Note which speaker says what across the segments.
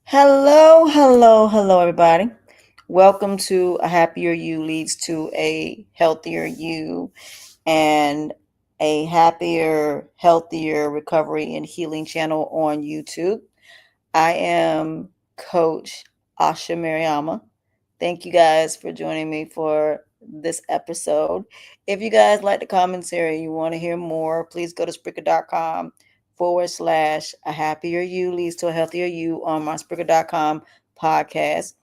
Speaker 1: Hello, hello, hello, everybody. Welcome to A Happier You Leads to a Healthier You and a happier, healthier recovery and healing channel on YouTube. I am Coach Asha Mariama. Thank you guys for joining me for this episode. If you guys like the commentary, you want to hear more, please go to Spreaker.com/a happier you leads to a healthier you on my Spreaker.com podcast.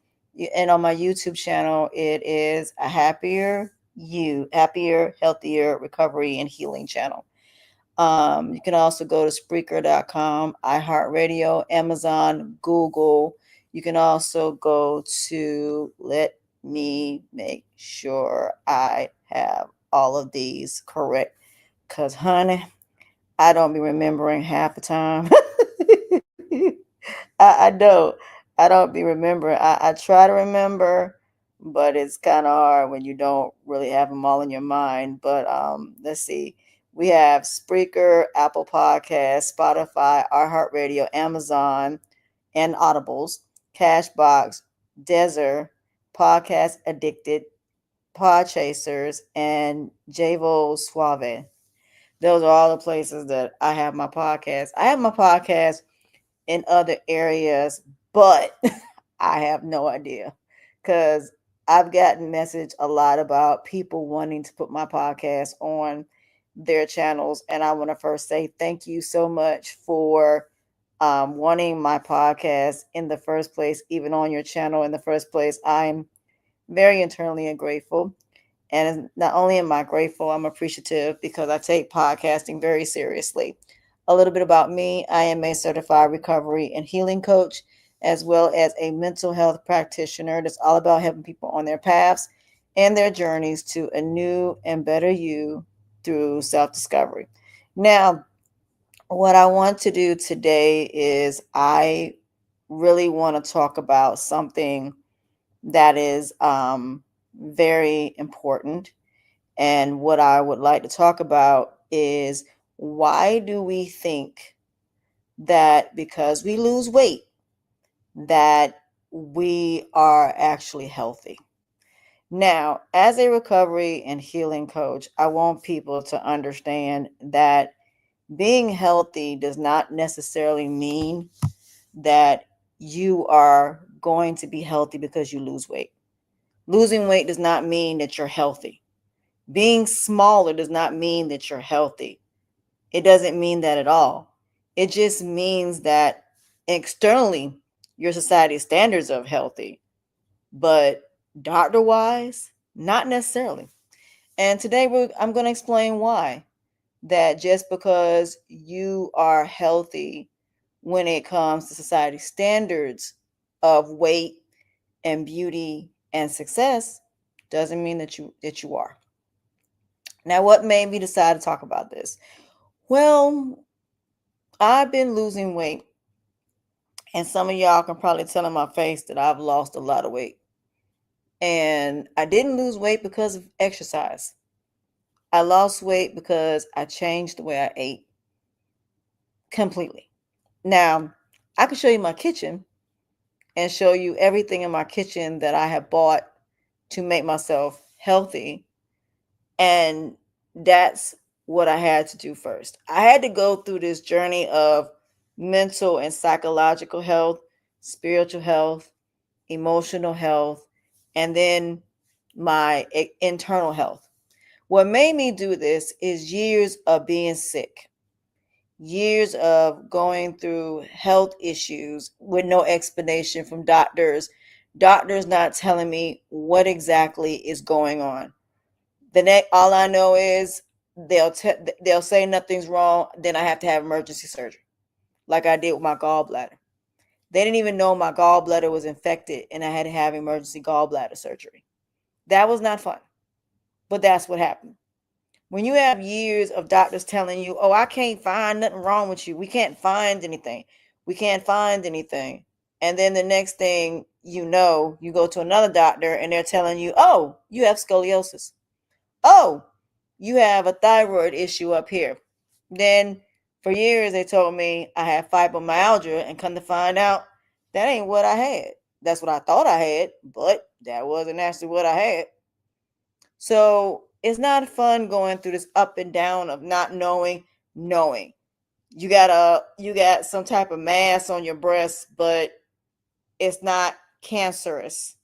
Speaker 1: And on my YouTube channel, it is a happier, healthier recovery and healing channel. You can also go to Spreaker.com, iHeartRadio, Amazon, Google. You can also go to, let me make sure I have all of these correct. Because, honey, I don't be remembering half the time. I don't. I don't be remembering. I try to remember, but it's kind of hard when you don't really have them all in your mind. But let's see. We have Spreaker, Apple Podcasts, Spotify, iHeartRadio, Amazon, and Audibles, Cashbox, Deezer, Podcast Addicted, Podchasers, and Javo Suave. Those are all the places that I have my podcast. I have my podcast in other areas, but I have no idea because I've gotten message a lot about people wanting to put my podcast on their channels, and I want to first say thank you so much for wanting my podcast in the first place, even on your channel in the first place. I'm very internally grateful. And not only am I grateful, I'm appreciative because I take podcasting very seriously. A little bit about me: I am a certified recovery and healing coach, as well as a mental health practitioner that's all about helping people on their paths and their journeys to a new and better you through self discovery. Now, what I want to do today is I really want to talk about something that is very important. And what I would like to talk about is, why do we think that because we lose weight that we are actually healthy? Now, as a recovery and healing coach, I want people to understand that being healthy does not necessarily mean that you are going to be healthy because you lose weight. Losing weight does not mean that you're healthy. Being smaller does not mean that you're healthy. It doesn't mean that at all. It just means that externally, your society's standards of healthy, but doctor wise, not necessarily. And today I'm going to explain why. That just because you are healthy when it comes to society standards of weight and beauty and success doesn't mean that you are. Now, what made me decide to talk about this? Well, I've been losing weight, and some of y'all can probably tell in my face that I've lost a lot of weight. And I didn't lose weight because of exercise. I lost weight because I changed the way I ate completely. Now, I can show you my kitchen and show you everything in my kitchen that I have bought to make myself healthy. And that's what I had to do first. I had to go through this journey of mental and psychological health, spiritual health, emotional health, and then my internal health. What made me do this is years of being sick, years of going through health issues with no explanation from doctors not telling me what exactly is going on. All I know is they'll say nothing's wrong, then I have to have emergency surgery, like I did with my gallbladder. They didn't even know my gallbladder was infected, and I had to have emergency gallbladder surgery. That was not fun, but that's what happened. When you have years of doctors telling you, "Oh, I can't find nothing wrong with you. We can't find anything. We can't find anything," and then the next thing you know, you go to another doctor and they're telling you, "Oh, you have scoliosis. Oh, you have a thyroid issue up here." Then for years they told me I had fibromyalgia, and come to find out That ain't what I had. That's what I thought I had, but that wasn't actually what I had. So it's not fun going through this up and down of not knowing. You got some type of mass on your breast, but it's not cancerous.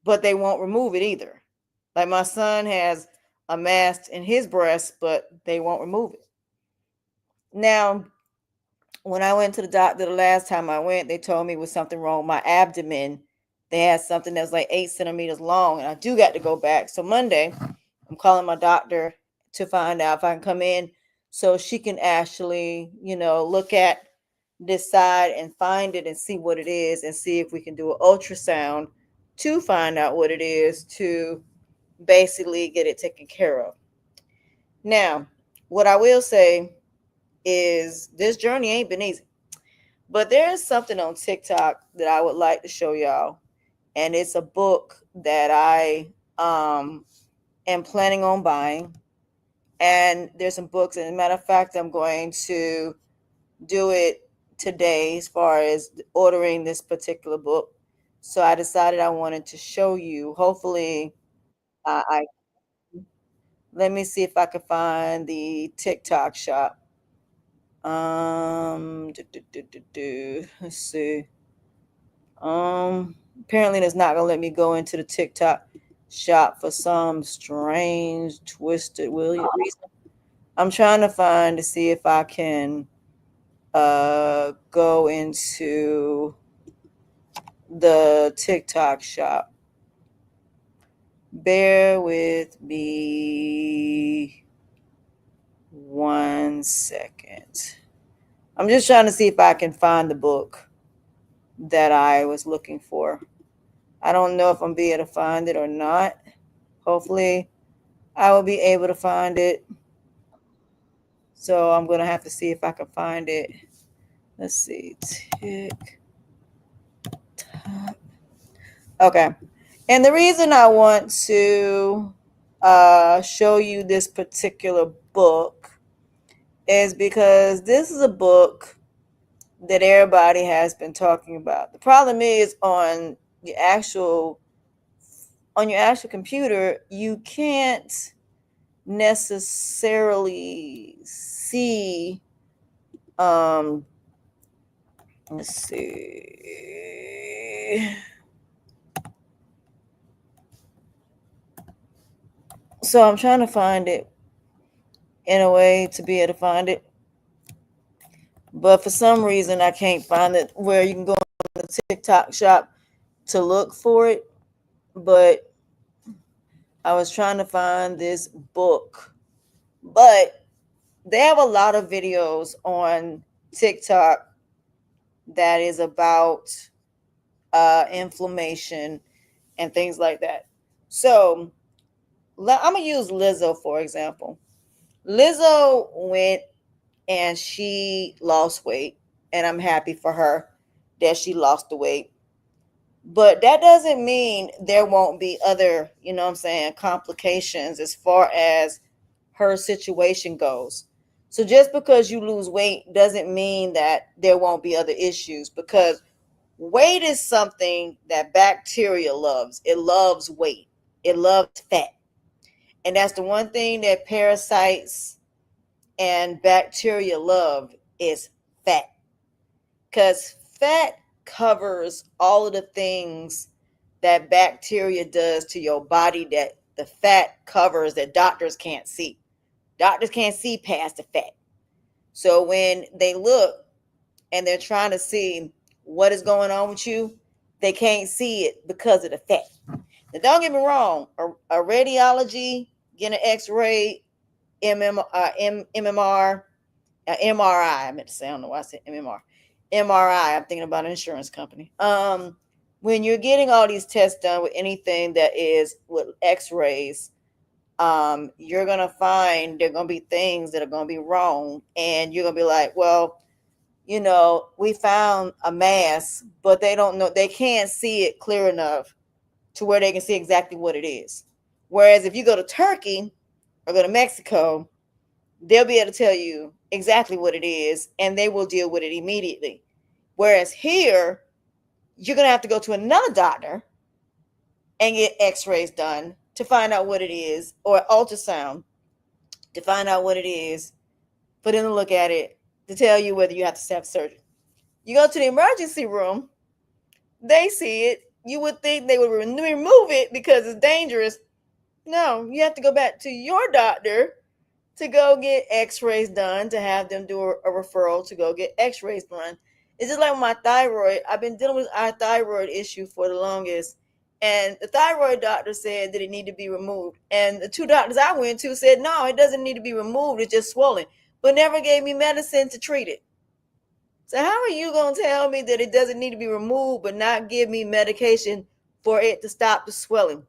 Speaker 1: But they won't remove it either. Like my son has a mass in his breast, but they won't remove it. Now, when I went to the doctor the last time I went, they told me it was something wrong with my abdomen. They had something that was like 8 centimeters long, and I do got to go back. So Monday, I'm calling my doctor to find out if I can come in so she can actually, look at this side and find it and see what it is and see if we can do an ultrasound to find out what it is to basically get it taken care of. Now, what I will say is this journey ain't been easy. But there's something on TikTok that I would like to show y'all. And it's a book that I am planning on buying. And there's some books. And as a matter of fact, I'm going to do it today as far as ordering this particular book. So I decided I wanted to show you. Hopefully, I let me see if I can find the TikTok shop. Let's see. Apparently it's not gonna let me go into the TikTok shop for some strange twisted William reason. I'm trying to find to see if I can go into the TikTok shop. Bear with me 1 second. I'm just trying to see if I can find the book that I was looking for. I don't know if I'm be able to find it or not. Hopefully, I will be able to find it. So I'm going to have to see if I can find it. Let's see. Tick. Okay. And the reason I want to show you this particular book is because this is a book that everybody has been talking about. The problem is on your actual computer, you can't necessarily see let's see. So I'm trying to find it in a way to be able to find it. But for some reason I can't find it where you can go on the TikTok shop to look for it. But I was trying to find this book. But they have a lot of videos on TikTok that is about inflammation and things like that. So I'm gonna use Lizzo for example. Lizzo went and she lost weight, and I'm happy for her that she lost the weight. But that doesn't mean there won't be other, complications as far as her situation goes. So just because you lose weight doesn't mean that there won't be other issues, because weight is something that bacteria loves. It loves weight. It loves fat. And that's the one thing that parasites and bacteria love is fat. Because fat covers all of the things that bacteria does to your body that the fat covers that doctors can't see. Doctors can't see past the fat. So when they look and they're trying to see what is going on with you, they can't see it because of the fat. Now, don't get me wrong, a radiology, getting an x-ray, MMR, MRI, I meant to say, I don't know why I said MMR. MRI, I'm thinking about an insurance company. When you're getting all these tests done with anything that is with x-rays, you're going to find there are going to be things that are going to be wrong. And you're going to be like, well, we found a mass, but they don't know, they can't see it clear enough to where they can see exactly what it is. Whereas if you go to Turkey or go to Mexico, they'll be able to tell you exactly what it is and they will deal with it immediately. Whereas here, you're going to have to go to another doctor and get x-rays done to find out what it is, or ultrasound to find out what it is, for them to look at it to tell you whether you have to have surgery. You go to the emergency room, they see it. You would think they would remove it because it's dangerous. No, you have to go back to your doctor to go get x-rays done, to have them do a referral to go get x-rays done. It's just like my thyroid. I've been dealing with our thyroid issue for the longest. And the thyroid doctor said that it needed to be removed. And the two doctors I went to said, no, it doesn't need to be removed. It's just swollen. But never gave me medicine to treat it. So how are you going to tell me that it doesn't need to be removed, but not give me medication for it to stop the swelling?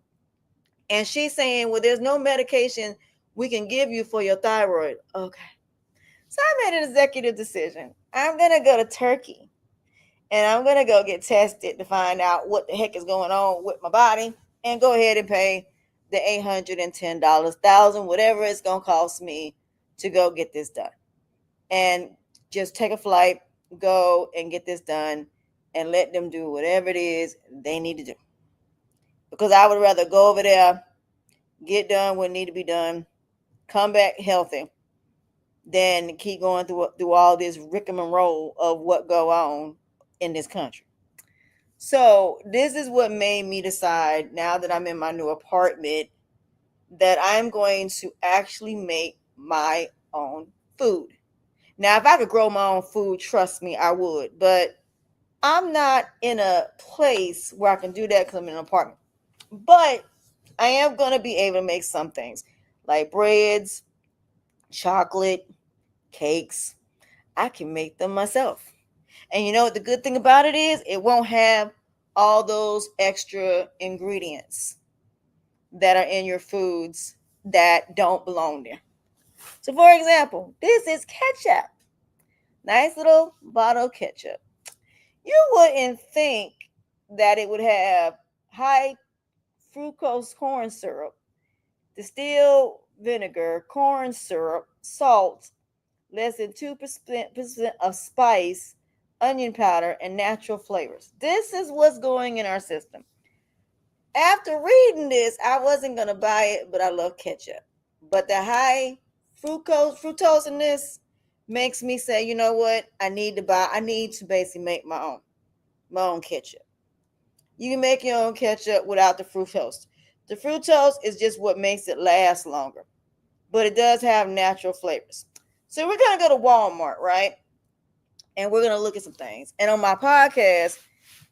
Speaker 1: And she's saying, well, there's no medication we can give you for your thyroid. Okay. So I made an executive decision. I'm going to go to Turkey and I'm going to go get tested to find out what the heck is going on with my body, and go ahead and pay the $810, $1,000, whatever it's going to cost me to go get this done. And just take a flight, go and get this done, and let them do whatever it is they need to do. Because I would rather go over there, get done what need to be done, come back healthy, than keep going through all this rigmarole of what go on in this country. So this is what made me decide, now that I'm in my new apartment, that I'm going to actually make my own food. Now, if I could grow my own food, trust me, I would. But I'm not in a place where I can do that because I'm in an apartment. But I am going to be able to make some things like breads, chocolate, cakes. I can make them myself. And you know what the good thing about it is? It won't have all those extra ingredients that are in your foods that don't belong there. So, for example, this is ketchup. Nice little bottle of ketchup. You wouldn't think that it would have high fructose corn syrup, distilled vinegar, corn syrup, salt, less than 2% of spice, onion powder, and natural flavors. This is what's going in our system. After reading this, I wasn't going to buy it, but I love ketchup. But the high fructose in this makes me say, you know what? I need to basically make my own ketchup. You can make your own ketchup without the fructose. The fructose is just what makes it last longer, but it does have natural flavors. So we're going to go to Walmart, right? And we're going to look at some things. And on my podcast,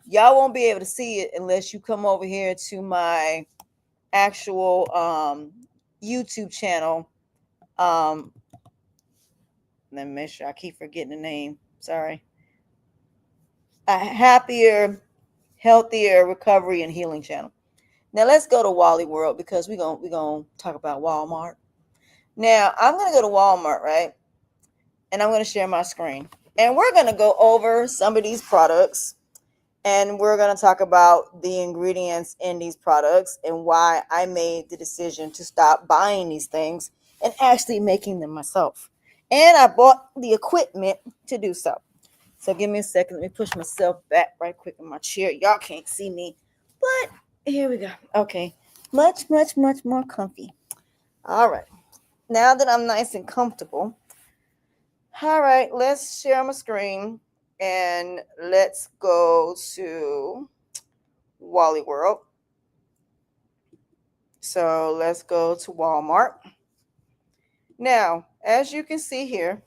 Speaker 1: y'all won't be able to see it unless you come over here to my actual YouTube channel. Let me make sure I keep forgetting the name. Sorry. A happier, healthier recovery and healing channel. Now let's go to Wally World, because we're gonna talk about Walmart. Now I'm gonna go to Walmart, right? And I'm gonna share my screen. And we're gonna go over some of these products, and we're gonna talk about the ingredients in these products and why I made the decision to stop buying these things and actually making them myself. And I bought the equipment to do so. So give me a second. Let me push myself back right quick in my chair. Y'all can't see me, but here we go. Okay. Much, much, much more comfy. All right. Now that I'm nice and comfortable, all right, let's share my screen and let's go to Wally World. So let's go to Walmart. Now, as you can see here,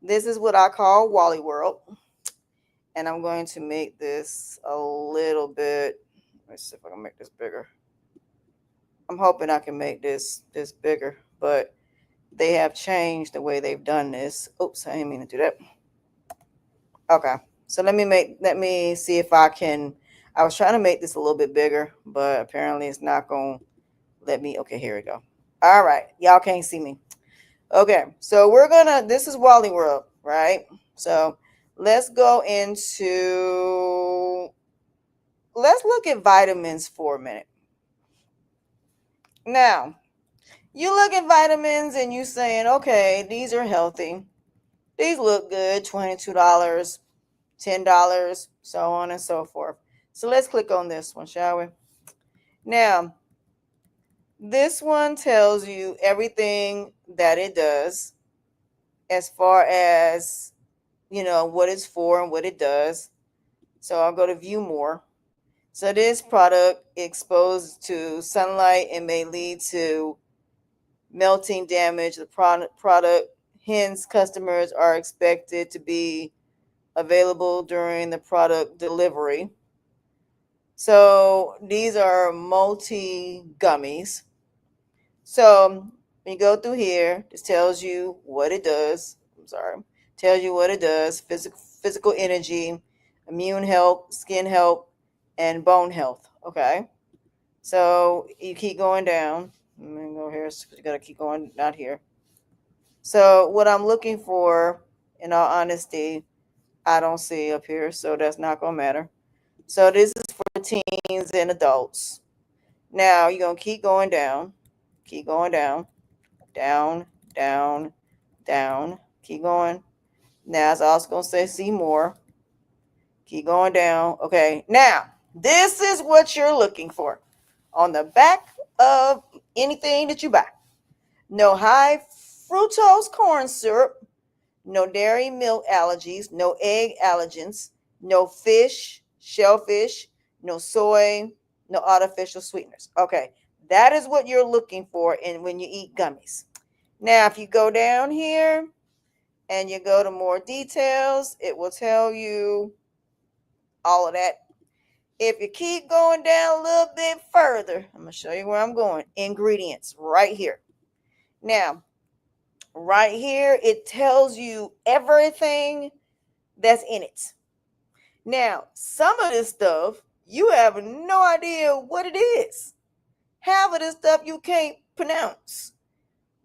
Speaker 1: this is what I call Wally World. And I'm going to make this a little bit. Let's see if I can make this bigger. I'm hoping I can make this bigger, but they have changed the way they've done this. Oops, I didn't mean to do that. Okay, so let me see if I can. I was trying to make this a little bit bigger, but apparently it's not going to let me. Okay, here we go. All right, y'all can't see me. Okay, so this is Wally World, right? So let's look at vitamins for a minute. Now, you look at vitamins and you saying, okay, these are healthy. These look good, $22. $10, so on and so forth. So let's click on this one, shall we? Now, this one tells you everything that it does as far as, what it's for and what it does. So I'll go to view more. So this product exposed to sunlight and may lead to melting damage. The product, hence customers are expected to be available during the product delivery. So these are multi gummies. So when you go through here, this tells you what it does. I'm sorry, tells you what it does: physical energy, immune health, skin health, and bone health. Okay, so you keep going down. Let me go here. So you gotta keep going, not here. So what I'm looking for, in all honesty, I don't see up here, so that's not gonna matter. So this is for teens and adults. Now you're gonna keep going down, keep going down, down, down, down, keep going. Now it's also gonna say see more. Keep going down. Okay, now this is what you're looking for on the back of anything that you buy. No high fructose corn syrup, no dairy milk allergies, no egg allergens, no fish, shellfish, no soy, no artificial sweeteners. Okay, that is what you're looking for in when you eat gummies. Now, if you go down here and you go to more details, it will tell you all of that. If you keep going down a little bit further, I'm going to show you where I'm going. Ingredients right here. Now, right here, it tells you everything that's in it. Now, some of this stuff, you have no idea what it is. Half of this stuff you can't pronounce.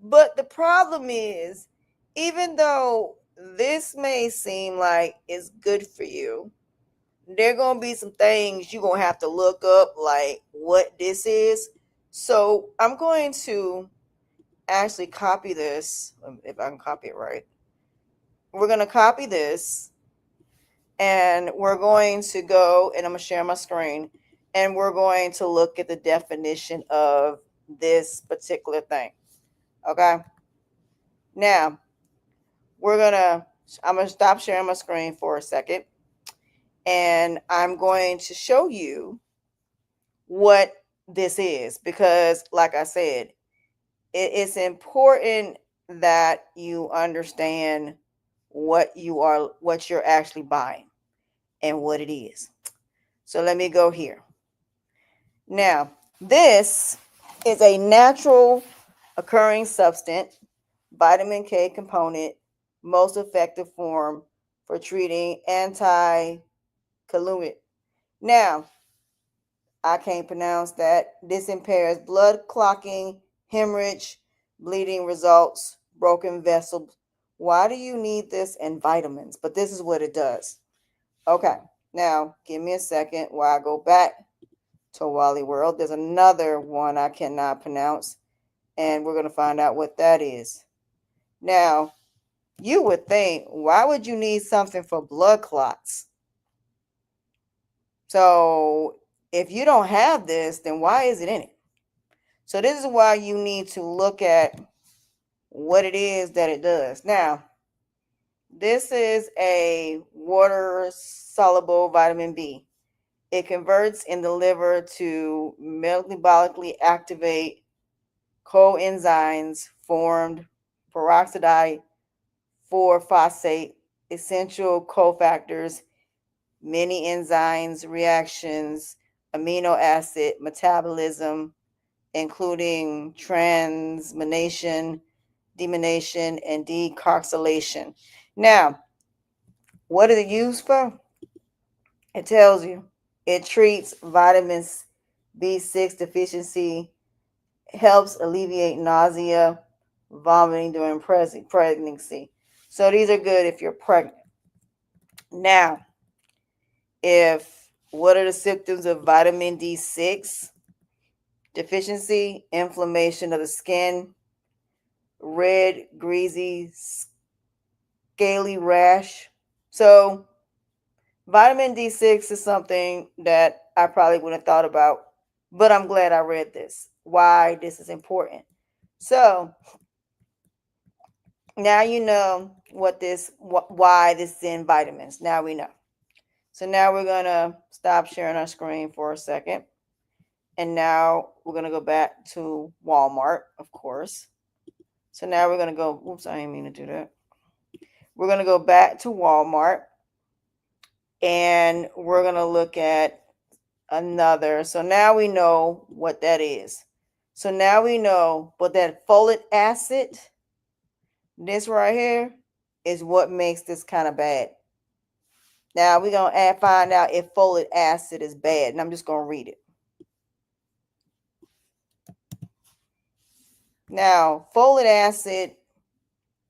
Speaker 1: But the problem is, even though this may seem like it's good for you, there are going to be some things you're going to have to look up, like what this is. So I'm going to actually copy this, if I can copy it right. We're going to copy this, and we're going to go, and I'm going to share my screen, and we're going to look at the definition of this particular thing. Okay? Now, I'm going to stop sharing my screen for a second, and I'm going to show you what this is, because like I said, it's important that you understand what you're actually buying and what it is. So let me go here. Now, this is a natural occurring substance, vitamin K component, most effective form for treating anti-columet. Now, I can't pronounce that. This impairs blood clotting, hemorrhage, bleeding results, broken vessels. Why do you need this and vitamins? But this is what it does. Okay, now give me a second while I go back to Wally World. There's another one I cannot pronounce, and we're going to find out what that is. Now, you would think, why would you need something for blood clots? So if you don't have this, then why is it in it? So this is why you need to look at what it is that it does. Now, this is a water-soluble vitamin B. It converts in the liver to metabolically activate coenzymes formed peroxide 4-phosphate, essential cofactors, many enzymes, reactions, amino acid metabolism, including transamination, deamination, and decarboxylation. Now, what is it used for? It tells you. It treats vitamin B6 deficiency, helps alleviate nausea, vomiting during pregnancy. So these are good if you're pregnant. Now, what are the symptoms of vitamin D6 deficiency? Inflammation of the skin, red, greasy, scaly rash. So Vitamin D6 is something that I probably wouldn't have thought about, but I'm glad I read this. Why this is important. So now you know why this is in vitamins. Now we know. So now we're gonna stop sharing our screen for a second. And now we're gonna go back to Walmart, of course. So now we're gonna go, oops, I didn't mean to do that. We're gonna go back to Walmart and we're gonna look at another. So now we know what that is. So now we know, but that folic acid, this right here, is what makes this kind of bad. Now we're gonna find out if folic acid is bad, and I'm just gonna read it. Now, folic acid,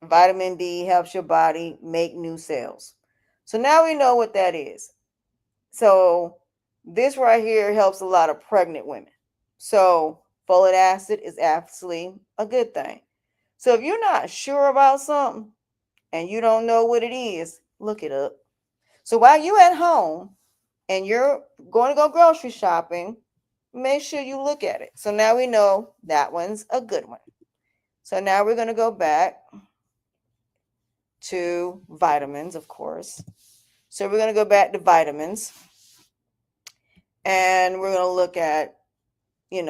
Speaker 1: vitamin B, helps your body make new cells. So now we know what that is. So this right here helps a lot of pregnant women. So folic acid is absolutely a good thing. So if you're not sure about something and you don't know what it is, look it up. So while you at home and you're going to go grocery shopping, make sure you look at it. So now we know that one's a good one. So now we're going to go back to vitamins, of course. So we're going to go back to vitamins and we're going to look at, I'm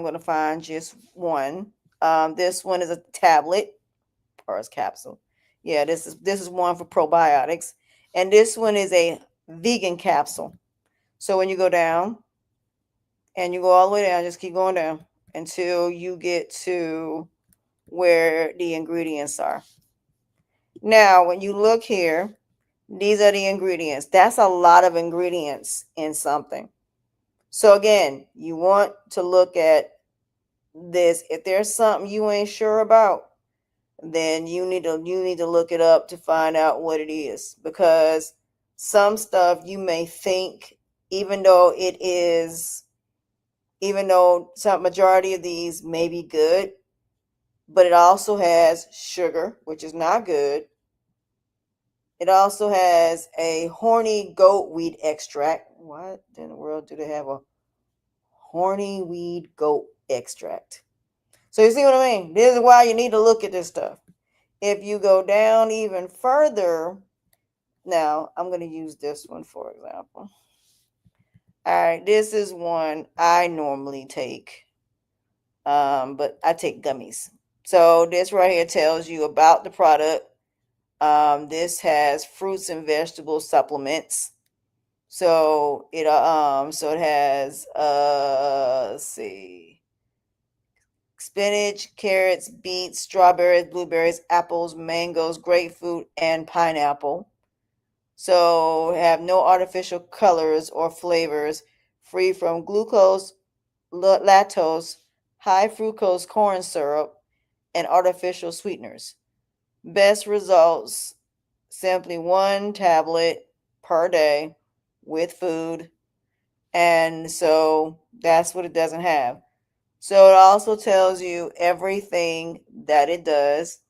Speaker 1: going to find just one. This one is a tablet or a capsule. Yeah, this is one for probiotics. And this one is a vegan capsule. So when you go down and you go all the way down, just keep going down until you get to where the ingredients are. Now, when you look here, these are the ingredients. That's a lot of ingredients in something. So again, you want to look at this. If there's something you ain't sure about, then you need to look it up to find out what it is, because some stuff you may think, even though some majority of these may be good, but it also has sugar, which is not good. It also has a horny goat weed extract. What in the world do they have a horny weed goat extract? So you see what I mean? This is why you need to look at this stuff. If you go down even further, now I'm going to use this one for example. All right, this is one I normally take, but I take gummies. So this right here tells you about the product. This has fruits and vegetable supplements. So it has let's see, spinach, carrots, beets, strawberries, blueberries, apples, mangoes, grapefruit, and pineapple. So have no artificial colors or flavors, free from glucose, lactose, high fructose corn syrup, and artificial sweeteners. Best results, simply one tablet per day with food. And so that's what it doesn't have. So it also tells you everything that it does.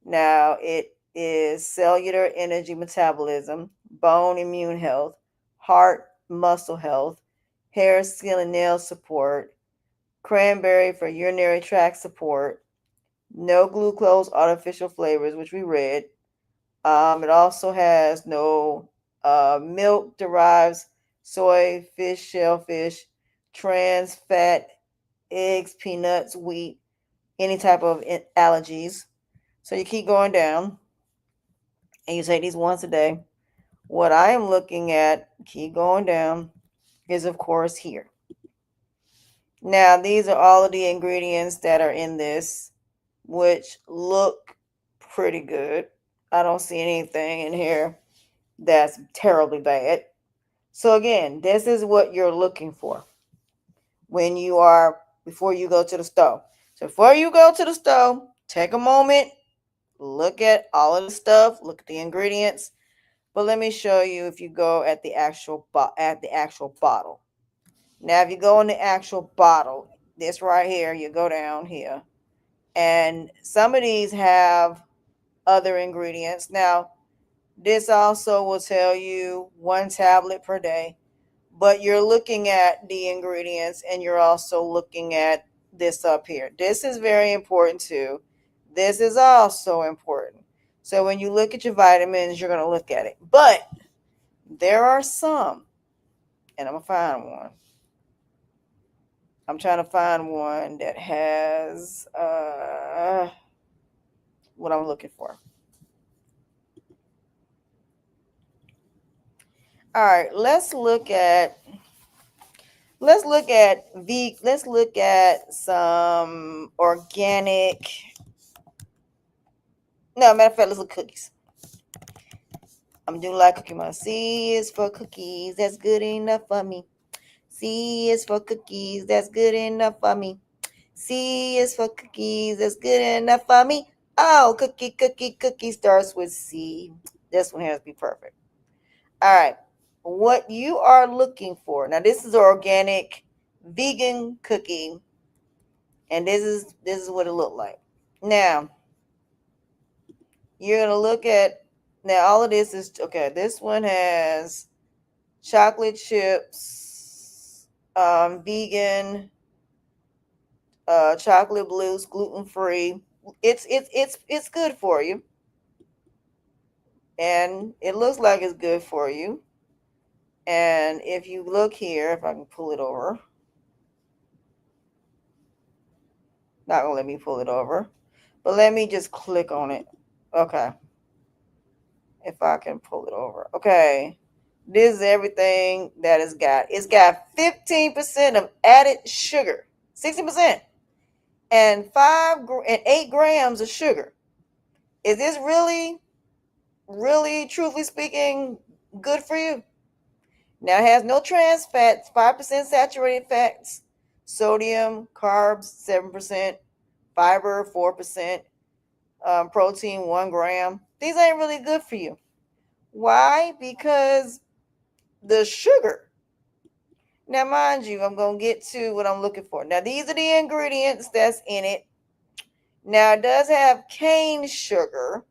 Speaker 1: Now it is cellular energy metabolism, bone immune health, heart muscle health, hair, skin, and nail support, cranberry for urinary tract support, no glucose, artificial flavors, which we read. It also has no milk derives, soy, fish, shellfish, trans fat, eggs, peanuts, wheat, any type of allergies. So you keep going down and you take these once a day. What I am looking at, keep going down, is of course here. Now, these are all of the ingredients that are in this, which look pretty good. I don't see anything in here that's terribly bad. So again, this is what you're looking for before you go to the store. So before you go to the store, take a moment, look at all of the stuff, look at the ingredients. But let me show you if you go at the actual bottle. Now, if you go in the actual bottle, this right here, you go down here, and some of these have other ingredients. Now, This also will tell you 1 tablet per day, but you're looking at the ingredients and you're also looking at this up here. This is very important too. This is also important. So when you look at your vitamins, you're going to look at it. But there are some, and I'm going to find one. I'm trying to find one that has what I'm looking for. All right, let's look at some organic. No, matter of fact, let's look at cookies. I'm doing like Cookie Monster. C is for cookies, that's good enough for me. C is for cookies, that's good enough for me. C is for cookies, that's good enough for me. Oh, cookie starts with C. This one has to be perfect. All right. What you are looking for. Now this is organic vegan cookie. And this is what it looked like. Now, you're gonna look at now all of this is okay. This one has chocolate chips, vegan, chocolate bliss, gluten free. It's good for you, and it looks like it's good for you. And if you look here, if I can pull it over, not gonna let me pull it over, but let me just click on it. Okay, if I can pull it over. Okay, this is everything that it's got. It's got 15% of added sugar, 60%, and 8 grams of sugar. Is this really, really, truthfully speaking, good for you? Now it has no trans fats, 5% saturated fats, sodium, carbs, 7%, fiber, 4%, protein, 1 gram. These ain't really good for you. Why? Because the sugar. Now, mind you, I'm going to get to what I'm looking for. Now, these are the ingredients that's in it. Now, it does have cane sugar,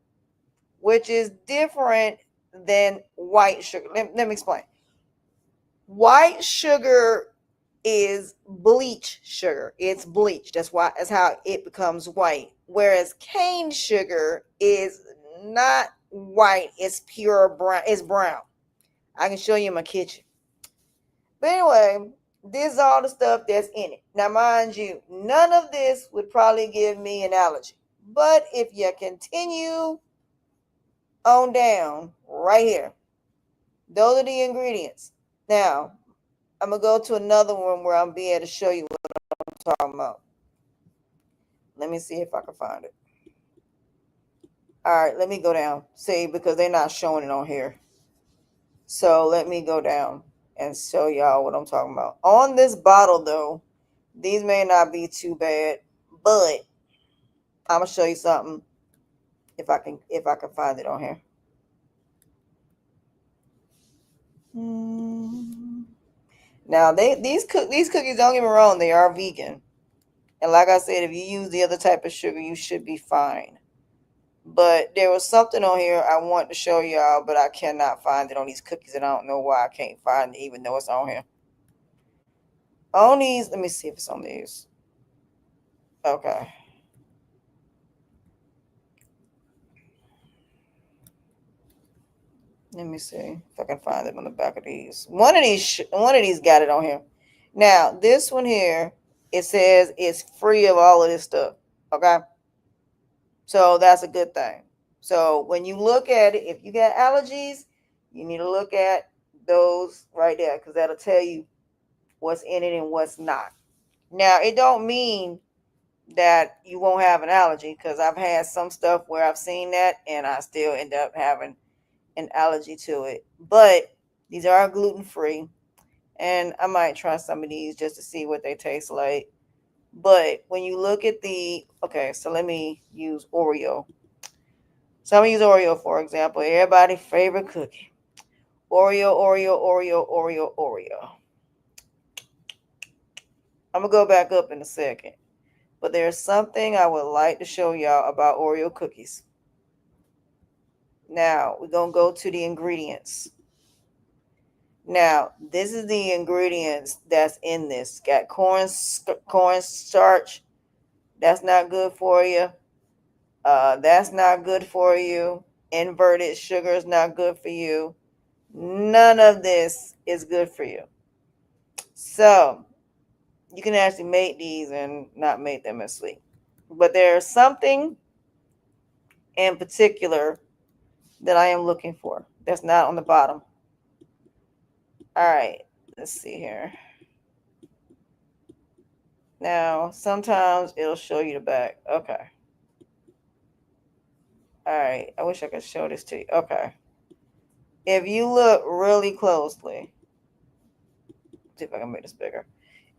Speaker 1: which is different than white sugar. Let me explain. White sugar is bleach sugar. It's bleached. That's how it becomes white. Whereas cane sugar is not white. It's pure brown. It's brown. I can show you in my kitchen. But anyway, this is all the stuff that's in it. Now, mind you, none of this would probably give me an allergy. But if you continue on down right here, those are the ingredients. Now, I'm going to go to another one where I'll be able to show you what I'm talking about. Let me see if I can find it. All right, let me go down. See, because they're not showing it on here. So let me go down and show y'all what I'm talking about. On this bottle, though, these may not be too bad, but I'm gonna show you something if I can find it on here. Now these cookies, don't get me wrong, they are vegan. And like I said, if you use the other type of sugar, you should be fine. But there was something on here I want to show y'all, but I cannot find it on these cookies, and I don't know why I can't find it, even though it's on here. On these, let me see if it's on these. Okay. Let me see if I can find it on the back of these. One of these got it on here. Now, this one here, it says it's free of all of this stuff. Okay. So that's a good thing. So when you look at it, if you got allergies, you need to look at those right there, because that'll tell you what's in it and what's not. Now, it don't mean that you won't have an allergy, because I've had some stuff where I've seen that and I still end up having an allergy to it. But these are gluten free, and I might try some of these just to see what they taste like. But when you look at so let me use Oreo. So I'm gonna use Oreo for example. Everybody's favorite cookie. Oreo, Oreo, Oreo, Oreo, Oreo. I'm gonna go back up in a second. But there's something I would like to show y'all about Oreo cookies. Now we're gonna go to the ingredients. Now this is the ingredients that's in this. Got cornstarch. That's not good for you. That's not good for you. Inverted sugar is not good for you. None of this is good for you. So you can actually make these and not make them as sweet. But there's something in particular that I am looking for that's not on the bottom. All right, let's see here. Now, sometimes it'll show you the back. Okay. All right, I wish I could show this to you. Okay. If you look really closely, see if I can make this bigger.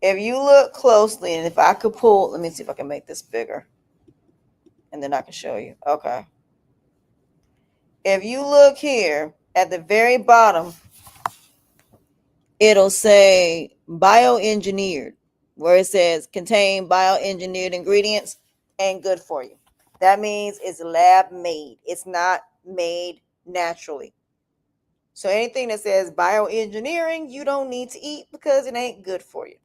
Speaker 1: If you look closely, and if I could pull, let me see if I can make this bigger. And then I can show you. Okay. If you look here at the very bottom, it'll say bioengineered, where it says contain bioengineered ingredients, ain't good for you. That means it's lab made. It's not made naturally. So anything that says bioengineering, you don't need to eat because it ain't good for you.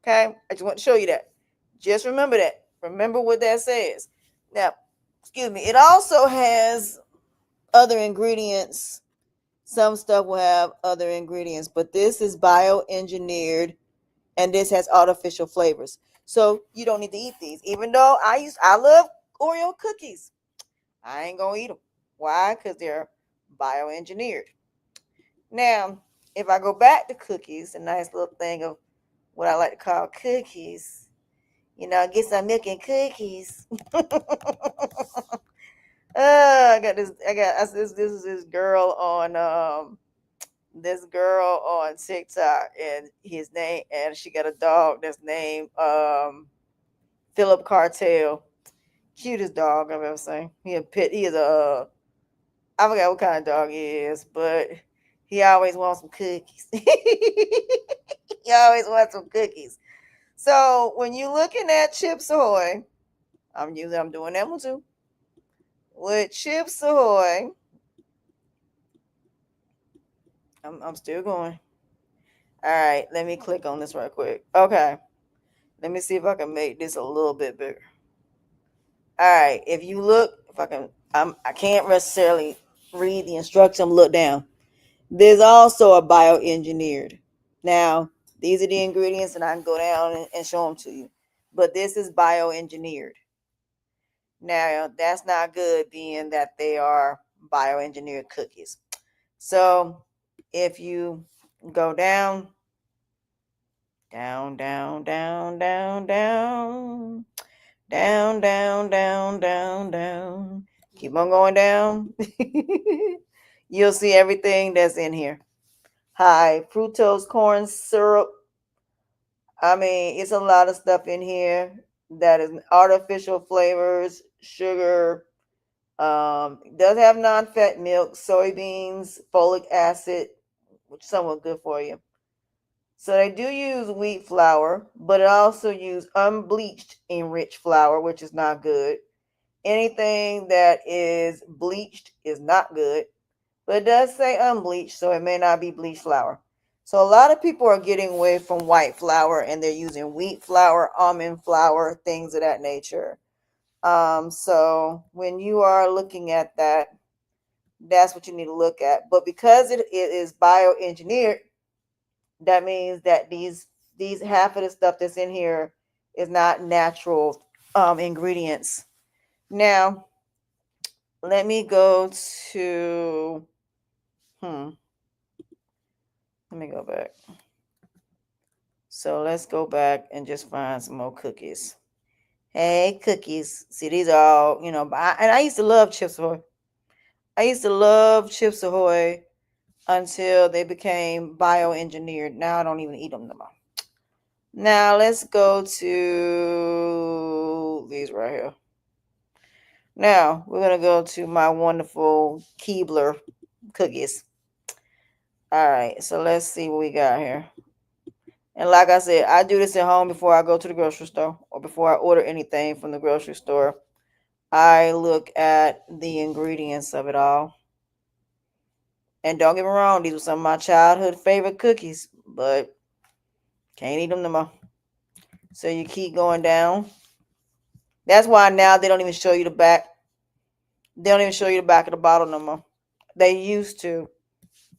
Speaker 1: Okay? I just want to show you that. Just remember that. Remember what that says. Now, excuse me, it also has other ingredients. Some stuff will have other ingredients, but this is bioengineered and this has artificial flavors. So you don't need to eat these. Even though I love Oreo cookies, I ain't gonna eat them. Why? Because they're bioengineered. Now, if I go back to cookies, a nice little thing of what I like to call cookies, get some milk and cookies. I got this. This is this girl on TikTok, and his name, and she got a dog that's named Philip Cartel. Cutest dog I've ever seen. He a pit. He is a I forgot what kind of dog he is, but he always wants some cookies. He always wants some cookies. So when you're looking at Chips Ahoy, I'm doing that one too. With Chips Ahoy, I'm still going. All right, let me click on this right quick. Okay, let me see if I can make this a little bit bigger. All right, if you look, if I can, I can't necessarily read the instruction. Look down. There's also a bioengineered. Now, these are the ingredients, and I can go down and show them to you. But this is bioengineered. Now, that's not good, being that they are bioengineered cookies. So, if you go down, down, down, down, down, down, down, down, down, down, down, keep on going down, you'll see everything that's in here. High fructose corn syrup. I mean, it's a lot of stuff in here that is artificial flavors, sugar. It does have non-fat milk, soybeans, folic acid, which is somewhat good for you. So they do use wheat flour, but it also use unbleached enriched flour, which is not good. Anything that is bleached is not good, but it does say unbleached, so it may not be bleached flour. So a lot of people are getting away from white flour and they're using wheat flour, almond flour, things of that nature. So when you are looking at that, that's what you need to look at. But because it is bioengineered, that means that these half of the stuff that's in here is not natural ingredients. Now, let me go to let me go back. So let's go back and just find some more cookies. Hey, cookies. See, these are all, and I used to love Chips Ahoy. I used to love Chips Ahoy until they became bioengineered. Now I don't even eat them no more. Now let's go to these right here. Now we're going to go to my wonderful Keebler cookies. All right, so let's see what we got here. And like I said, I do this at home before I go to the grocery store or before I order anything from the grocery store. I look at the ingredients of it all. And don't get me wrong, these were some of my childhood favorite cookies, but can't eat them no more. So you keep going down. That's why now they don't even show you the back. They don't even show you the back of the bottle no more. They used to,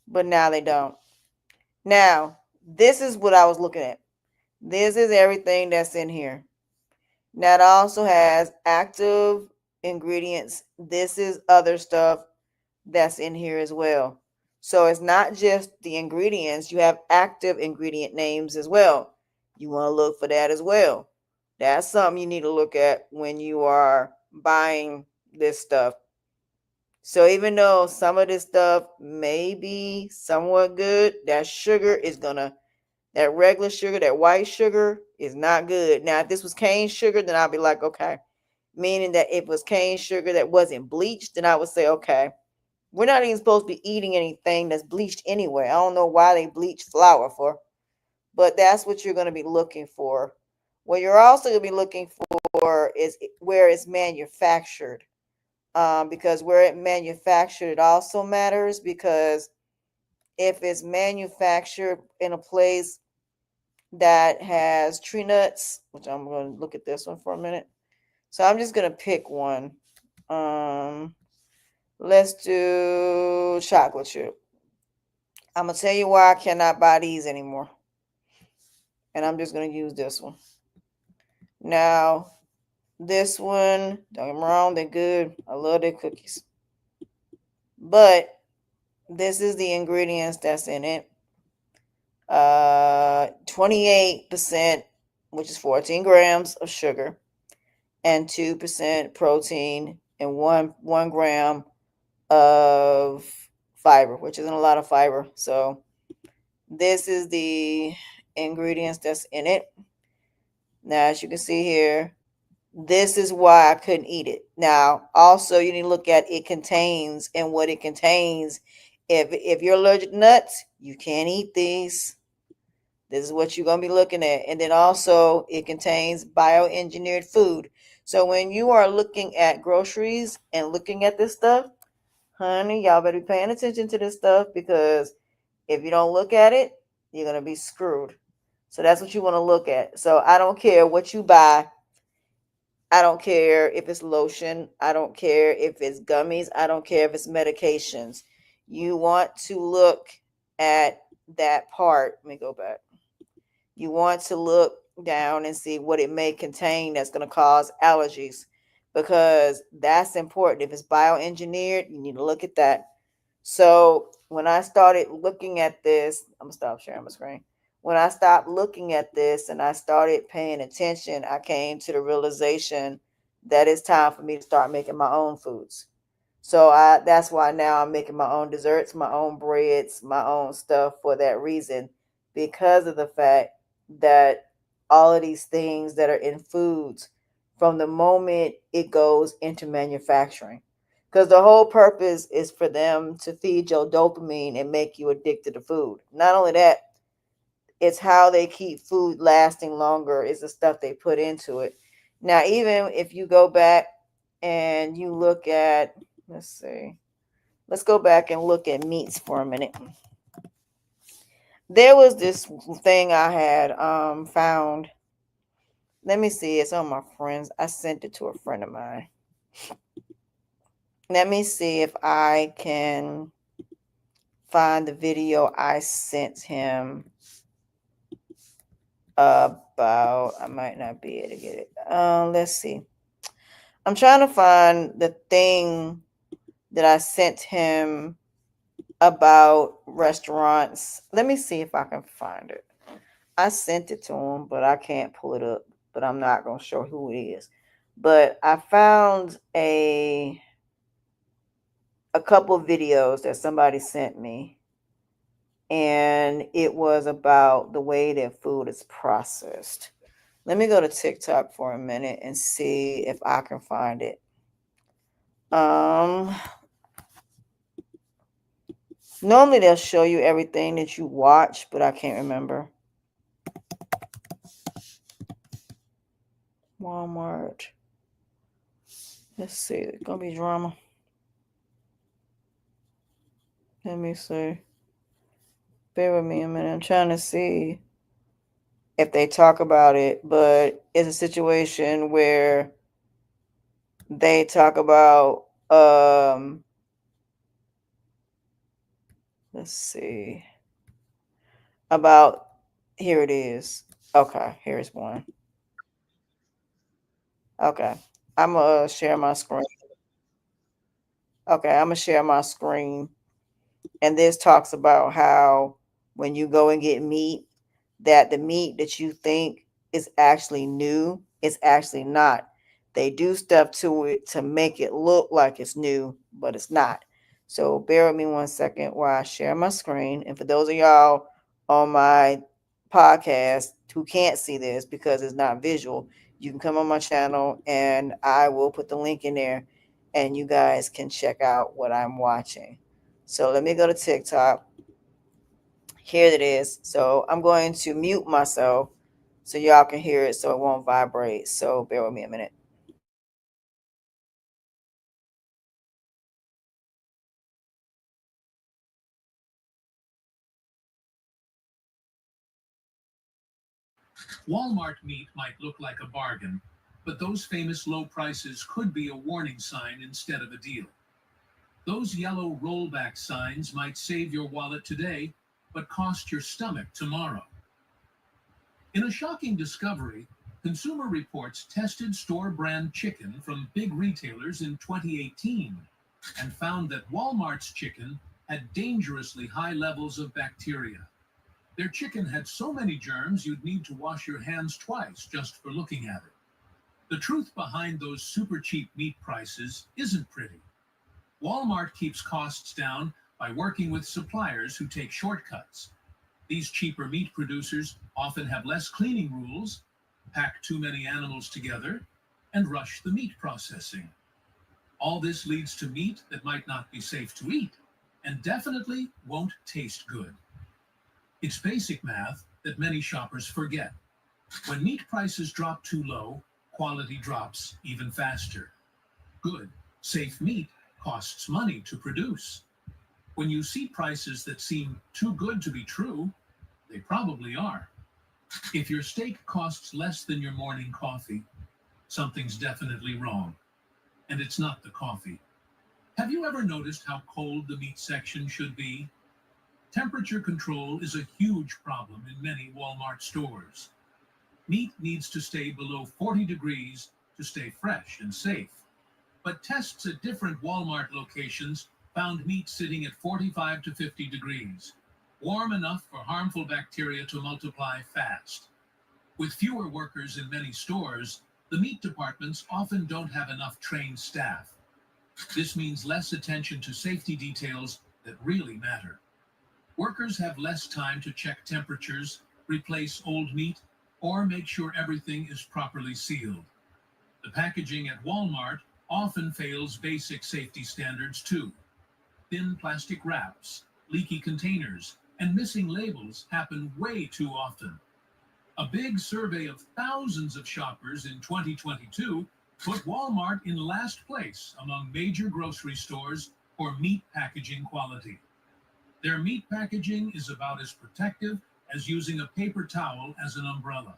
Speaker 1: but now they don't. Now, this is what I was looking at. This is everything that's in here. Now, it also has active ingredients. This is other stuff that's in here as well. So it's not just the ingredients, you have active ingredient names as well. You want to look for that as well. That's something you need to look at when you are buying this stuff. So even though some of this stuff may be somewhat good, that sugar is gonna, that regular sugar, that white sugar is not good. Now, if this was cane sugar, then I'd be like, okay. Meaning that if it was cane sugar that wasn't bleached, then I would say, okay. We're not even supposed to be eating anything that's bleached anyway. I don't know why they bleach flour for, but that's what you're going to be looking for. What you're also going to be looking for is where it's manufactured. Because where it manufactured, it also matters, because if it's manufactured in a place that has tree nuts, which I'm going to look at this one for a minute. So I'm just going to pick one. Let's do chocolate chip. I'm going to tell you why I cannot buy these anymore. And I'm just going to use this one. Now, this one, don't get me wrong, they're good. I love their cookies. But this is the ingredients that's in it. 28%, which is 14 grams of sugar, and 2% protein, and one gram of fiber, which isn't a lot of fiber. So this is the ingredients that's in it. Now, as you can see here, this is why I couldn't eat it. Now, also, you need to look at it contains and what it contains. If you're allergic to nuts, you can't eat these. This is what you're going to be looking at. And then also, it contains bioengineered food. So when you are looking at groceries and looking at this stuff, honey, y'all better be paying attention to this stuff, because if you don't look at it, you're going to be screwed. So that's what you want to look at. So I don't care what you buy. I don't care if it's lotion. I don't care if it's gummies. I don't care if it's medications. You want to look at that part. Let me go back. You want to look down and see what it may contain that's going to cause allergies, because that's important. If it's bioengineered, you need to look at that. So when I started looking at this, I'm going to stop sharing my screen. When I stopped looking at this and I started paying attention, I came to the realization that it's time for me to start making my own foods. So that's why now I'm making my own desserts, my own breads, my own stuff, for that reason, because of the fact that all of these things that are in foods, from the moment it goes into manufacturing, because the whole purpose is for them to feed your dopamine and make you addicted to food. Not only that, it's how they keep food lasting longer, is the stuff they put into it. Now, even if you go back and you look at, let's see, let's go back and look at meats for a minute. There was this thing I had found. Let me see, it's on my friends. I sent it to a friend of mine. Let me see if I can find the video I sent him about. I might not be able to get it. Let's see. I'm trying to find the thing that I sent him about restaurants. Let me see if I can find it. I sent it to him, but I can't pull it up. But I'm not going to show who it is. But I found a couple videos that somebody sent me, and it was about the way that food is processed. Let me go to TikTok for a minute and see if I can find it. Normally they'll show you everything that you watch, but I can't remember. Walmart. Let's see. It's gonna be drama. Let me see. Bear with me a minute. I'm trying to see if they talk about it, but it's a situation where they talk about let's see. About here it is. Okay, here's one. Okay. I'm gonna share my screen. Okay, I'm gonna share my screen. And this talks about how when you go and get meat, that the meat that you think is actually new is actually not. They do stuff to it to make it look like it's new, but it's not. So bear with me one second while I share my screen. And for those of y'all on my podcast who can't see this because it's not visual, you can come on my channel and I will put the link in there and you guys can check out what I'm watching. So let me go to TikTok. Here it is. So I'm going to mute myself so y'all can hear it so it won't vibrate. So bear with me a minute.
Speaker 2: Walmart meat might look like a bargain, but those famous low prices could be a warning sign instead of a deal. Those yellow rollback signs might save your wallet today, but cost your stomach tomorrow. In a shocking discovery, Consumer Reports tested store brand chicken from big retailers in 2018 and found that Walmart's chicken had dangerously high levels of bacteria. Their chicken had so many germs you'd need to wash your hands twice just for looking at it. The truth behind those super cheap meat prices isn't pretty. Walmart keeps costs down by working with suppliers who take shortcuts. These cheaper meat producers often have less cleaning rules, pack too many animals together, and rush the meat processing. All this leads to meat that might not be safe to eat and definitely won't taste good. It's basic math that many shoppers forget. When meat prices drop too low, quality drops even faster. Good, safe meat costs money to produce. When you see prices that seem too good to be true, they probably are. If your steak costs less than your morning coffee, something's definitely wrong. And it's not the coffee. Have you ever noticed how cold the meat section should be? Temperature control is a huge problem in many Walmart stores. Meat needs to stay below 40 degrees to stay fresh and safe. But tests at different Walmart locations found meat sitting at 45 to 50 degrees, warm enough for harmful bacteria to multiply fast. With fewer workers in many stores, the meat departments often don't have enough trained staff. This means less attention to safety details that really matter. Workers have less time to check temperatures, replace old meat, or make sure everything is properly sealed. The packaging at Walmart often fails basic safety standards too. Thin plastic wraps, leaky containers, and missing labels happen way too often. A big survey of thousands of shoppers in 2022 put Walmart in last place among major grocery stores for meat packaging quality. Their meat packaging is about as protective as using a paper towel as an umbrella.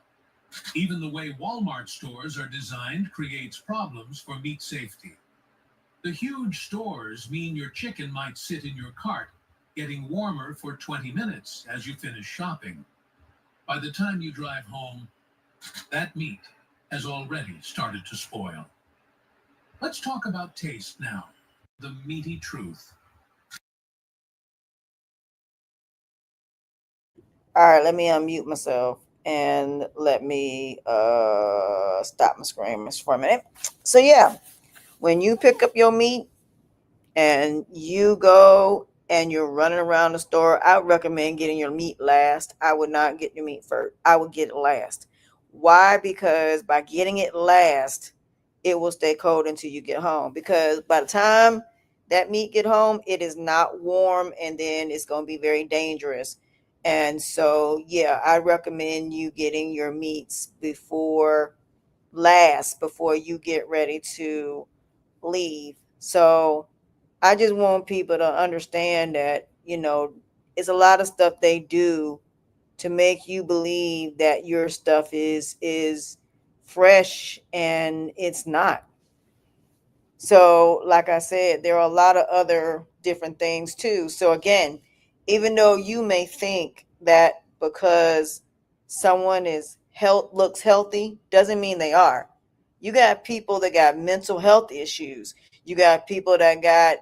Speaker 2: Even the way Walmart stores are designed creates problems for meat safety. The huge stores mean your chicken might sit in your cart, getting warmer for 20 minutes as you finish shopping. By the time you drive home, that meat has already started to spoil. Let's talk about taste now. The meaty truth.
Speaker 1: All right, let me unmute myself and let me stop my screen just for a minute. So yeah, when you pick up your meat and you go and you're running around the store, I would recommend getting your meat last. I would not get your meat first. I would get it last. Why? Because by getting it last, it will stay cold until you get home. Because by the time that meat get home, it is not warm, and then it's going to be very dangerous. And so, yeah, I recommend you getting your meats before you get ready to leave. So I just want people to understand that, it's a lot of stuff they do to make you believe that your stuff is fresh, and it's not. So, like I said, there are a lot of other different things too. So again, even though you may think that because someone is health looks healthy doesn't mean they are. You got people that got mental health issues. You got people that got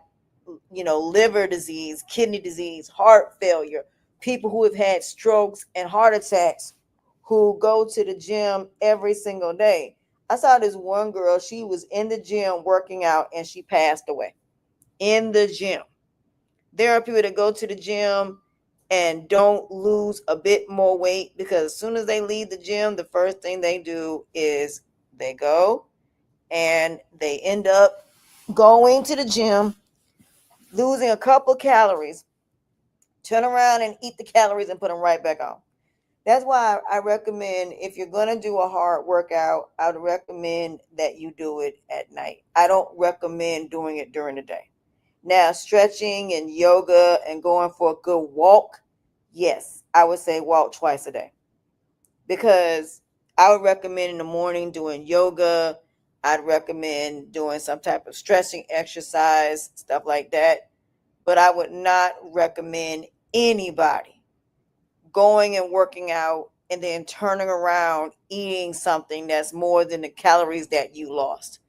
Speaker 1: liver disease, kidney disease, heart failure, people who have had strokes and heart attacks who go to the gym every single day. I saw this one girl, she was in the gym working out and she passed away in the gym. There are people that go to the gym and don't lose a bit more weight because as soon as they leave the gym, the first thing they do is they go and they end up going to the gym, losing a couple calories, turn around and eat the calories and put them right back on. That's why I recommend, if you're going to do a hard workout, I would recommend that you do it at night. I don't recommend doing it during the day. Now, stretching and yoga and going for a good walk, yes, I would say walk twice a day, because I would recommend in the morning doing yoga. I'd recommend doing some type of stretching exercise, stuff like that. But I would not recommend anybody going and working out and then turning around eating something that's more than the calories that you lost.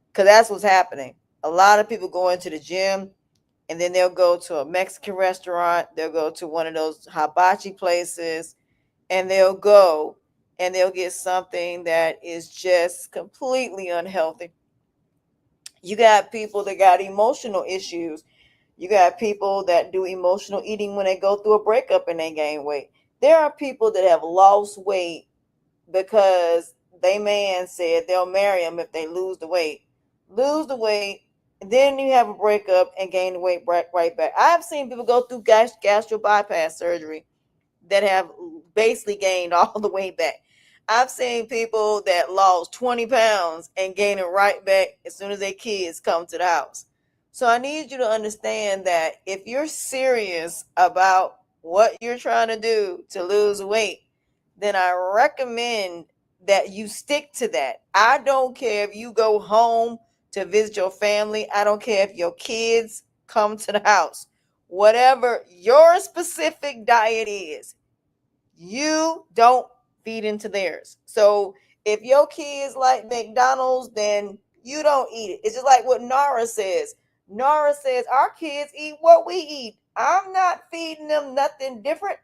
Speaker 1: Because that's what's happening. A lot of people go into the gym and then they'll go to a Mexican restaurant, they'll go to one of those hibachi places, and they'll get something that is just completely unhealthy. You got people that got emotional issues. You got people that do emotional eating when they go through a breakup and they gain weight. There are people that have lost weight because they man said they'll marry them if they lose the weight. Lose the weight, then you have a breakup and gain the weight right back. I've seen people go through gastro bypass surgery that have basically gained all the weight back. I've seen people that lost 20 pounds and gain it right back as soon as their kids come to the house. So I need you to understand that if you're serious about what you're trying to do to lose weight, then I recommend that you stick to that. I don't care if you go home to visit your family. I don't care if your kids come to the house. Whatever your specific diet is, you don't feed into theirs. So if your kids like McDonald's, then you don't eat it. It's just like what Nara says. Nara says our kids eat what we eat. I'm not feeding them nothing different.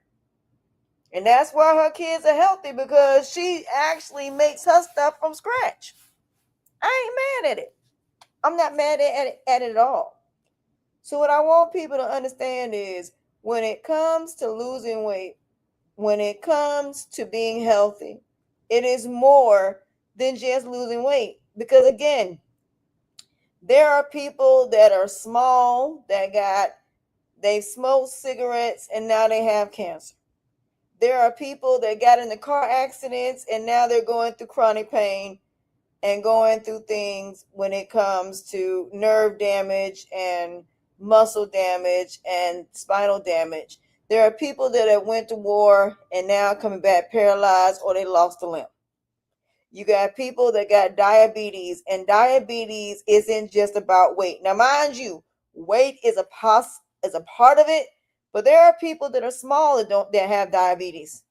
Speaker 1: And that's why her kids are healthy, because she actually makes her stuff from scratch. I ain't mad at it. I'm not mad at it at all. So what I want people to understand is, when it comes to losing weight, when it comes to being healthy, it is more than just losing weight. Because again, there are people that are small they smoke cigarettes and now they have cancer. There are people that got into car accidents and now they're going through chronic pain and going through things when it comes to nerve damage and muscle damage and spinal damage. There are people that have went to war and now coming back paralyzed or they lost a limb. You got people that got diabetes, and diabetes isn't just about weight. Now, mind you, weight is a part of it, but there are people that are small that have diabetes.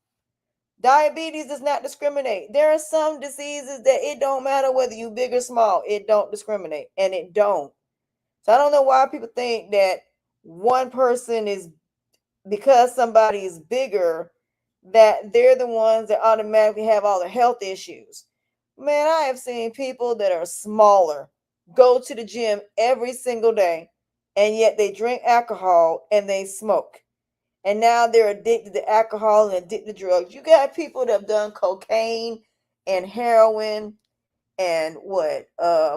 Speaker 1: Diabetes does not discriminate. There are some diseases that it don't matter whether you big or small. It don't discriminate, and it don't. So I don't know why people think that one person is, because somebody is bigger, that they're the ones that automatically have all the health issues. Man, I have seen people that are smaller go to the gym every single day, and yet they drink alcohol and they smoke. And now they're addicted to alcohol and addicted to drugs. You got people that have done cocaine and heroin and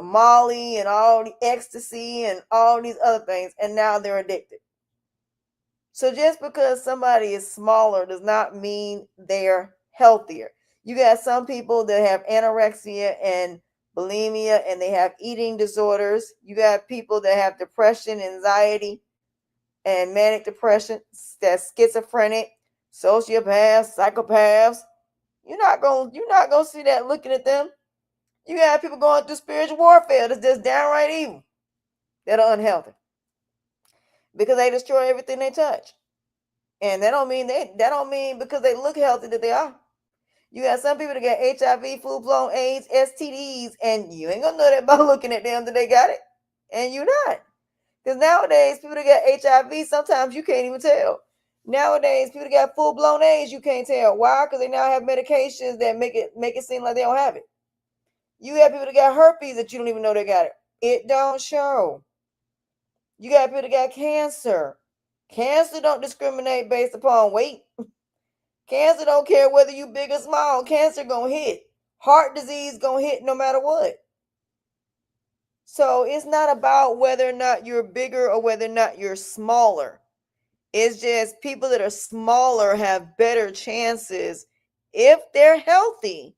Speaker 1: Molly and all the ecstasy and all these other things, and now they're addicted. So just because somebody is smaller does not mean they're healthier. You got some people that have anorexia and bulimia and they have eating disorders. You got people that have depression, anxiety. and manic depression, that's schizophrenic, sociopaths, psychopaths. You're not gonna see that looking at them. You have people going through spiritual warfare that's just downright evil, that are unhealthy because they destroy everything they touch. And that don't mean because they look healthy that they are. You got some people that got HIV, full blown AIDS, STDs, and you ain't gonna know that by looking at them that they got it, and you not. Because nowadays, people that got HIV, sometimes you can't even tell. Nowadays, people that got full blown AIDS, you can't tell. Why? Because they now have medications that make it seem like they don't have it. You got people that got herpes that you don't even know they got it. It don't show. You got people that got cancer. Cancer don't discriminate based upon weight. Cancer don't care whether you big or small. Cancer gonna hit. Heart disease gonna hit no matter what. So it's not about whether or not you're bigger or whether or not you're smaller. It's just people that are smaller have better chances, if they're healthy,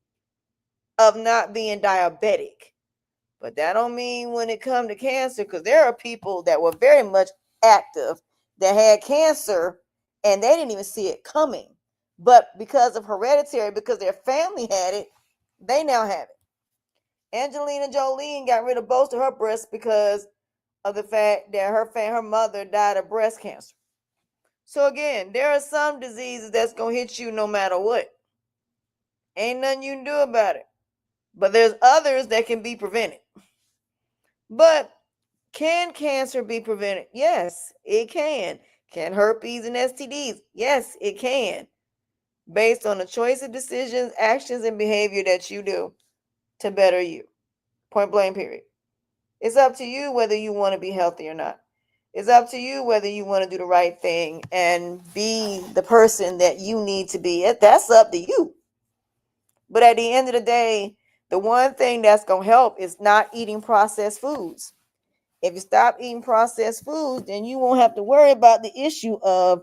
Speaker 1: of not being diabetic. But that don't mean when it comes to cancer, because there are people that were very much active that had cancer and they didn't even see it coming. But because of hereditary, because their family had it, they now have it. Angelina Jolie got rid of both of her breasts because of the fact that her mother died of breast cancer. So again, there are some diseases that's gonna hit you no matter what. Ain't nothing you can do about it. But there's others that can be prevented. But can cancer be prevented? Yes, it can. Can herpes and STDs? Yes, it can. Based on the choice of decisions, actions, and behavior that you do to better you. Point blank, period. It's up to you whether you want to be healthy or not. It's up to you whether you want to do the right thing and be the person that you need to be. That's up to you. But at the end of the day, the one thing that's going to help is not eating processed foods. If you stop eating processed foods, then you won't have to worry about the issue of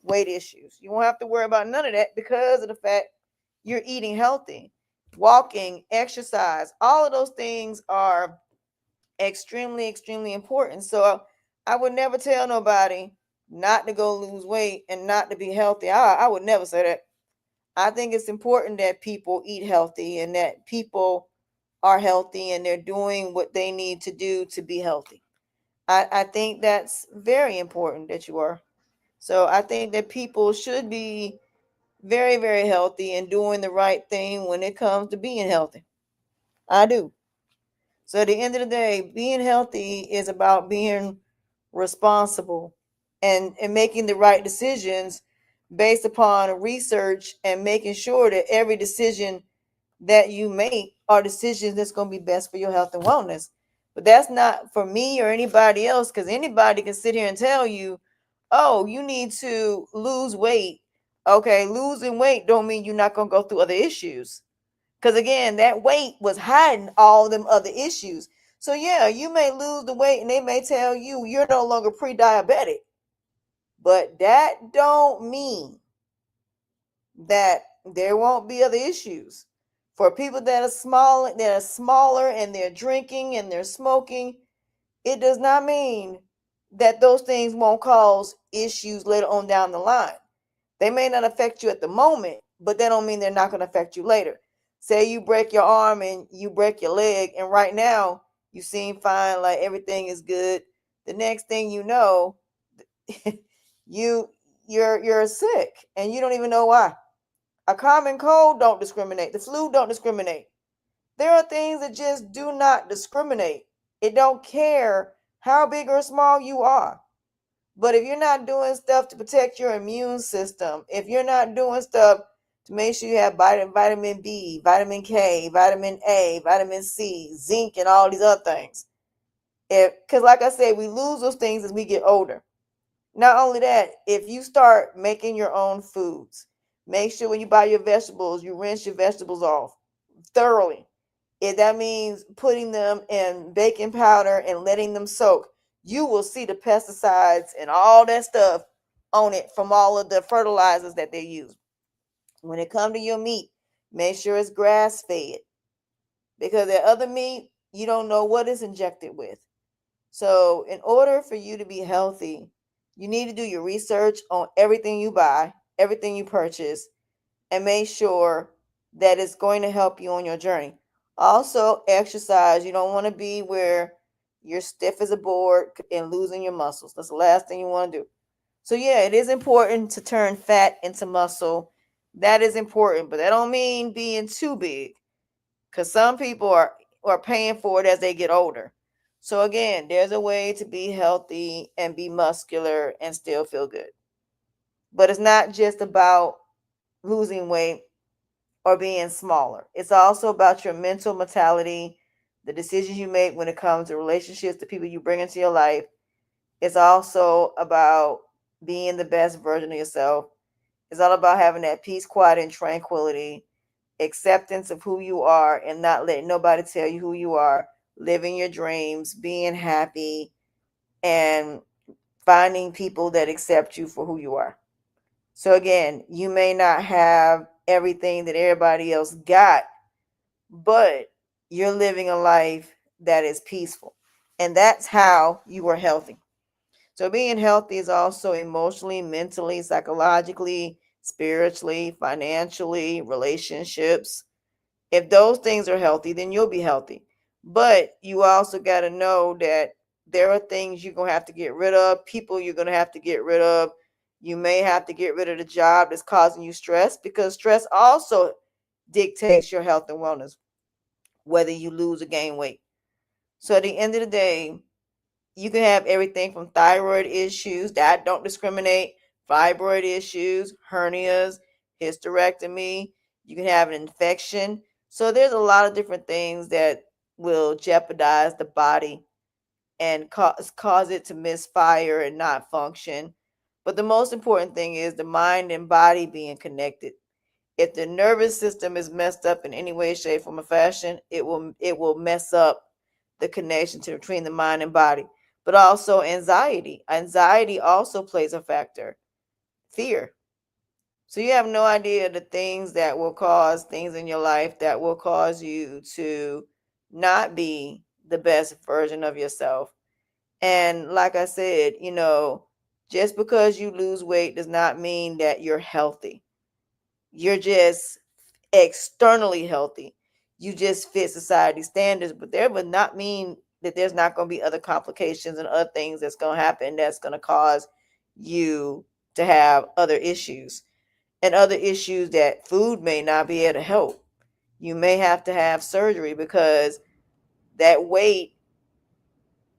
Speaker 1: weight issues. You won't have to worry about none of that because of the fact you're eating healthy. Walking, exercise, all of those things are extremely, extremely important. So I would never tell nobody not to go lose weight and not to be healthy. I would never say that. I think it's important that people eat healthy and that people are healthy and they're doing what they need to do to be healthy. I think that's very important that you are. So I think that people should be very, very healthy and doing the right thing when it comes to being healthy. I do. So at the end of the day, being healthy is about being responsible and making the right decisions based upon research and making sure that every decision that you make are decisions that's going to be best for your health and wellness. But that's not for me or anybody else, because anybody can sit here and tell you, oh, you need to lose weight. Okay, losing weight don't mean you're not going to go through other issues. Because again, that weight was hiding all them other issues. So yeah, you may lose the weight and they may tell you you're no longer pre-diabetic. But that don't mean that there won't be other issues. For people that are smaller and they're drinking and they're smoking, it does not mean that those things won't cause issues later on down the line. They may not affect you at the moment, but that don't mean they're not going to affect you later. Say you break your arm and you break your leg, and right now you seem fine, like everything is good. The next thing you know, you you're sick and you don't even know why. A common cold don't discriminate. The flu don't discriminate. There are things that just do not discriminate. It don't care how big or small you are. But if you're not doing stuff to protect your immune system, if you're not doing stuff to make sure you have vitamin B, vitamin K, vitamin A, vitamin C, zinc, and all these other things. Because like I said, we lose those things as we get older. Not only that, if you start making your own foods, make sure when you buy your vegetables, you rinse your vegetables off thoroughly. If that means putting them in baking powder and letting them soak, you will see the pesticides and all that stuff on it from all of the fertilizers that they use. When it comes to your meat, make sure it's grass fed because that other meat, you don't know what is injected with. So, in order for you to be healthy, You need to do your research on everything you buy, everything you purchase, and make sure that it's going to help you on your journey. Also, exercise. You don't want to be where you're stiff as a board and losing your muscles. That's the last thing you want to do. So yeah, it is important to turn fat into muscle. That is important, but that don't mean being too big, because some people are paying for it as they get older. So again, there's a way to be healthy and be muscular and still feel good. But it's not just about losing weight or being smaller. It's also about your mental mentality, the decisions you make when it comes to relationships, the people you bring into your life. It's also about being the best version of yourself. It's all about having that peace, quiet, and tranquility, acceptance of who you are, and not letting nobody tell you who you are, living your dreams, being happy, and finding people that accept you for who you are. So, again, you may not have everything that everybody else got, but you're living a life that is peaceful. And that's how you are healthy. So being healthy is also emotionally, mentally, psychologically, spiritually, financially, relationships. If those things are healthy, then you'll be healthy. But you also got to know that there are things you're going to have to get rid of, people you're going to have to get rid of. You may have to get rid of the job that's causing you stress, because stress also dictates your health and wellness, whether you lose or gain weight. So at the end of the day, you can have everything from thyroid issues that don't discriminate, fibroid issues, hernias, hysterectomy. You can have an infection. So there's a lot of different things that will jeopardize the body and cause it to misfire and not function. But the most important thing is the mind and body being connected. If the nervous system is messed up in any way, shape, form, or fashion, it will mess up the connection between the mind and body. But also anxiety. Anxiety also plays a factor. Fear. So you have no idea the things that will cause things in your life that will cause you to not be the best version of yourself. And like I said, just because you lose weight does not mean that you're healthy. You're just externally healthy. You just fit society standards, but there would not mean that there's not going to be other complications and other things that's going to happen that's going to cause you to have other issues, and other issues that food may not be able to help. You may have to have surgery because that weight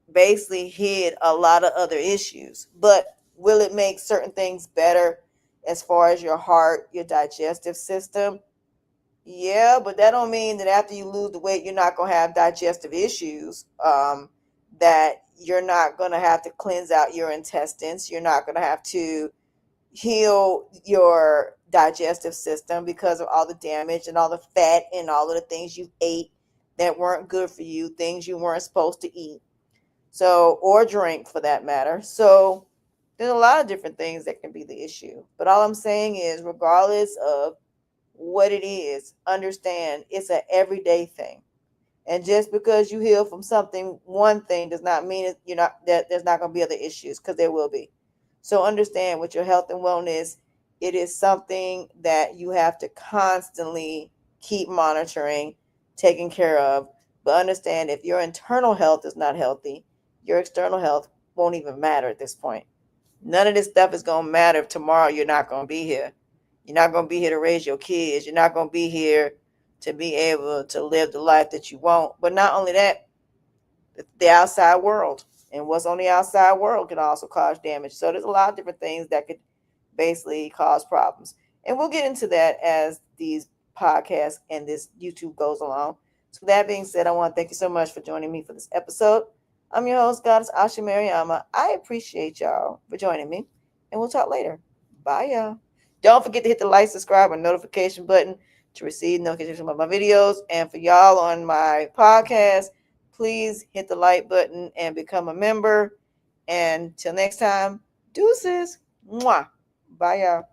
Speaker 1: basically hid a lot of other issues. But will it make certain things better as far as your heart, your digestive system? Yeah, but that don't mean that after you lose the weight, you're not gonna have digestive issues. That you're not gonna have to cleanse out your intestines. You're not gonna have to heal your digestive system because of all the damage and all the fat and all of the things you ate that weren't good for you, things you weren't supposed to eat. So, or drink for that matter. So, there's a lot of different things that can be the issue. But all I'm saying is, regardless of what it is, understand it's an everyday thing. And just because you heal from something, one thing, does not mean you're not that there's not going to be other issues, because there will be. So understand, with your health and wellness, it is something that you have to constantly keep monitoring, taking care of. But understand, if your internal health is not healthy, your external health won't even matter at this point. None of this stuff is going to matter if tomorrow you're not going to be here. You're not going to be here to raise your kids. You're not going to be here to be able to live the life that you want. But not only that, the outside world and what's on the outside world can also cause damage. So there's a lot of different things that could basically cause problems. And we'll get into that as these podcasts and this YouTube goes along. So that being said, I want to thank you so much for joining me for this episode. I'm your host, Goddess Asha Mariama. I appreciate y'all for joining me, and we'll talk later. Bye, y'all. Don't forget to hit the like, subscribe, and notification button to receive notifications about my videos. And for y'all on my podcast, please hit the like button and become a member. And till next time, deuces. Mwah. Bye, y'all.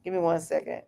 Speaker 1: Give me 1 second.